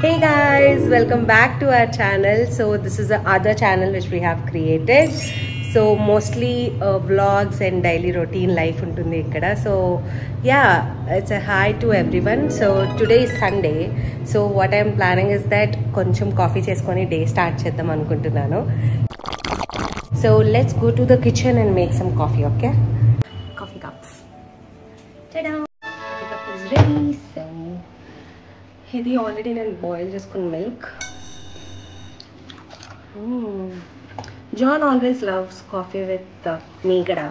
Hey guys, welcome back to our channel. So this is the other channel which we have created. So mostly vlogs and daily routine life untundi ikkada. So yeah, it's a hi to everyone. So today is Sunday. So what I'm planning is that koncham coffee cheskoni day start cheddam anukuntunnanu. So let's go to the kitchen and make some coffee, okay? Coffee cups. Ta-da! Coffee cup is ready. So ఇది already నేను boil చేసుకున్న milk. John always loves coffee with మీగడ.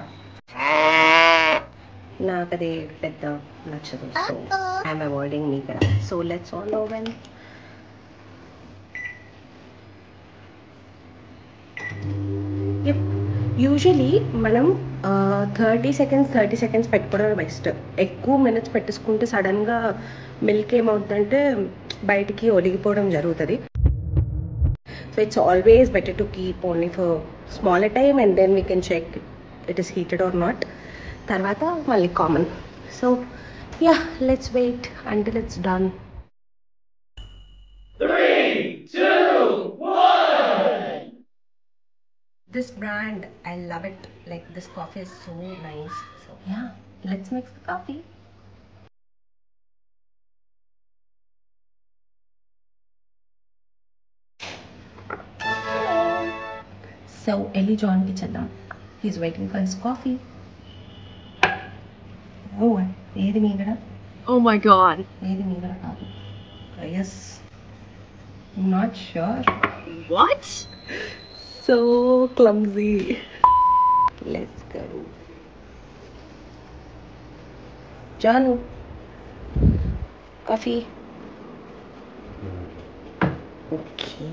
నాకు అది పెద్ద నచ్చదు, so I'm avoiding మీగడ. So let's on oven. Usually మనం 30 seconds పెట్టుకోవడం బెస్ట్. ఎక్కువ మినిట్స్ పెట్టేసుకుంటే సడన్గా మిల్క్ ఏమవుతుందంటే బయటికి ఒలిగిపోవడం జరుగుతుంది. So it's always better to keep only for smaller time and then we can check it is heated or not. తర్వాత మళ్ళీ come on. So ya, let's wait until it's done. 3, 2, 1. This brand, I love it. Like, this coffee is so nice. So yeah, let's mix the coffee. So Ellie John ki chadam. He's waiting for his coffee. Oh, ఏది మీగడ? Oh my god. ఏది మీగడ కాదు. Yes. I'm not sure. What? So clumsy. Let's go. John, coffee. Okay.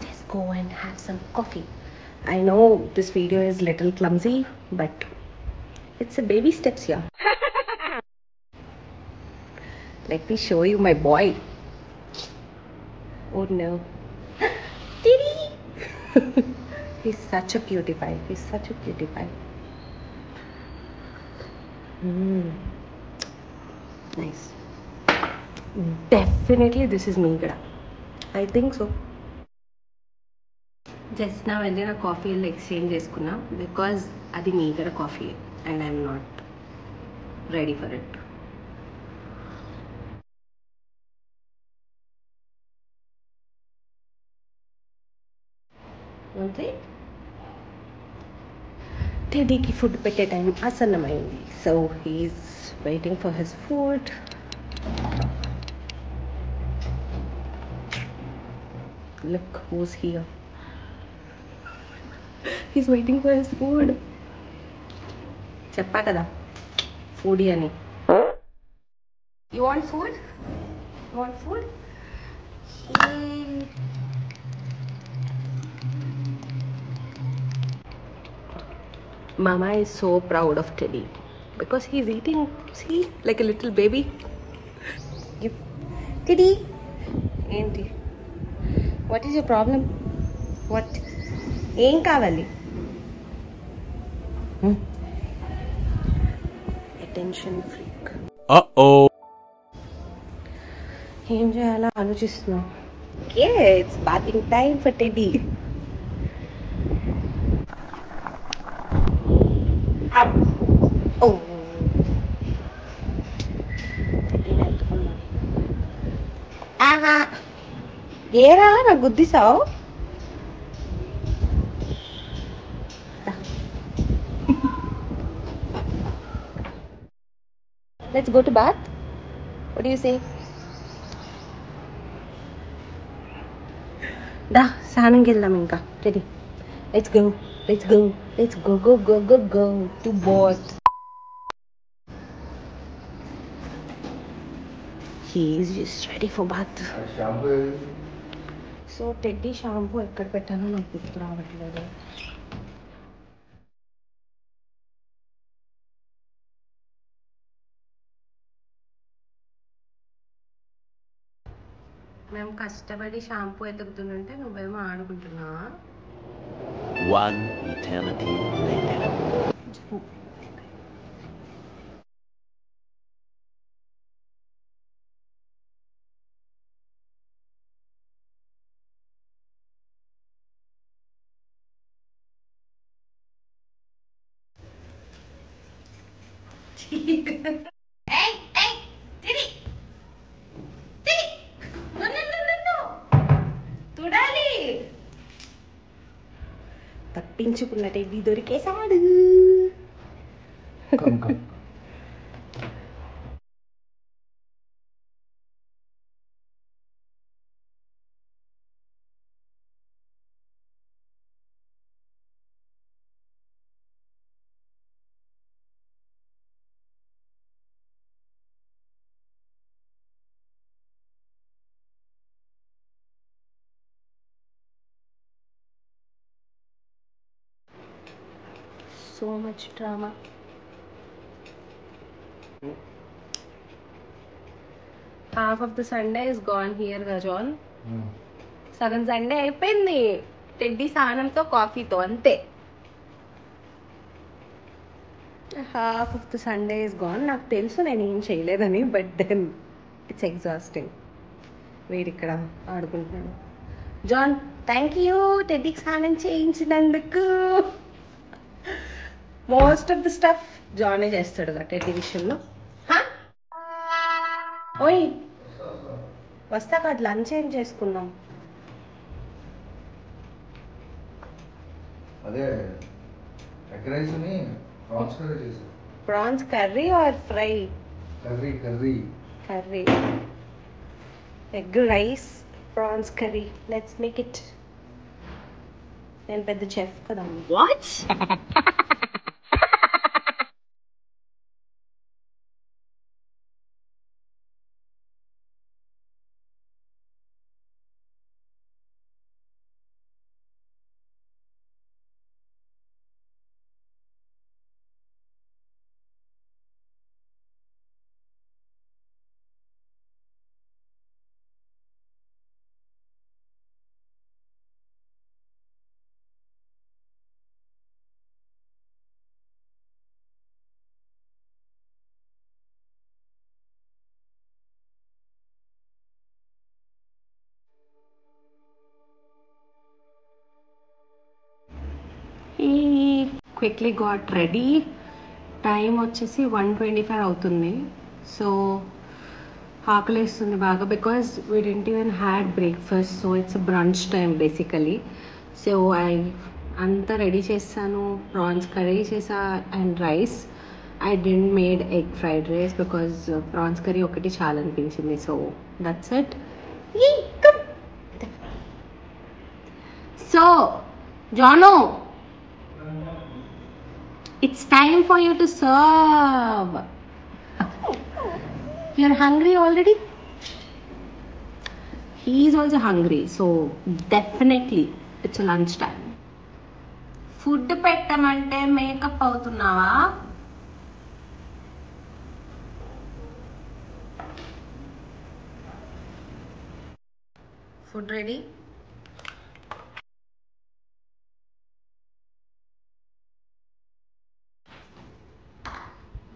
Let's go and have some coffee. I know this video is little clumsy, but it's a baby steps here. Let me show you my boy. Oh no. Diddy! He's such a cutie pie. He's such a cutie pie. Nice. Definitely this is Meegada. I think so. Just now I did a coffee exchange చేసుకున్నా because అది Meegada coffee and I'm not ready for it. అంతే. టెడీకి food పెట్టే time ఆసన్నమైంది. So he's waiting for his food. Look who's here. He's waiting for his food. చెప్పా కదా foodie అని. You want food? You want food? Mama is so proud of Teddy because he's eating, see, like a little baby. Teddy, Auntie, what is your problem? What? Em kavali? Attention freak. Uh-oh. Em cheyala alochistunnam. Okay, it's bathing time for Teddy. ఏరా నా గుద్దిసావు. Let's go to bath. What do you say? దా స్నానంకి వెళ్దాం ఇంకా. Ready? Let's go. Let's go. Let's go go go go go to bath. He is just ready for bath. So teddy shampoo ఎక్కడ పెట్టానో నాకు గుర్తు రావట్లేదు. మేము కష్టపడి షాంపూ ఎతుకుతుంటే నువ్వేమో ఆడుకుంటున్నావా? 1 eternity later. చూడాలి. తప్పించుకున్న teddy దొరికేశాడు. So much drama. Half of the Sunday is gone here, John. సగం సండే అయిపోయింది టెడ్డీ స్నానంతో కాఫీతో అంతే. Half of the Sunday is gone. నాకు తెలుసు నేను ఏం చేయలేదని, బట్ దెన్ ఇట్స్ ఎగ్జాస్టింగ్. వీడు ఇక్కడ ఆడుకుంటున్నాడు. జాన్, థ్యాంక్ యూ టెడ్డీకి స్నానం చేయించినందుకు. మోస్ట్ ఆఫ్ ద స్టఫ్ జానే చేస్తాడు కదా టెడ్డీ విషయంలో. ఓయ్ వస్తా కాదు, లంచ్ ఏం చేసుకున్నాం? అదే ఎగ్ రైస్ ని ప్రాన్స్ కర్రీ చేశారు. Prawns curry or fry? Curry curry curry. Egg rice, prawns curry. Let's make it. నేను పెద్ద చెఫ్ కదా. What? He quickly got ready. Time వచ్చేసి 1:25 అవుతుంది. సో ఆకలిస్తుంది బాగా, because we didn't even had breakfast. So it's brunch time basically. So అంతా ready చేస్తాను. ప్రాన్స్ కర్రీ చేసా and rice. I didn't made egg fried rice because prawns curry ఒకటి చాలా అనిపించింది. So that's it. So Jaanu, it's time for you to serve. You're hungry already? He is also hungry, so definitely it's lunch time. Food పెట్టమంటే makeup అవుతున్నావా? Food ready?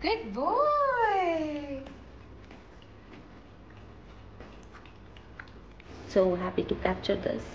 Good boy. So happy to capture this.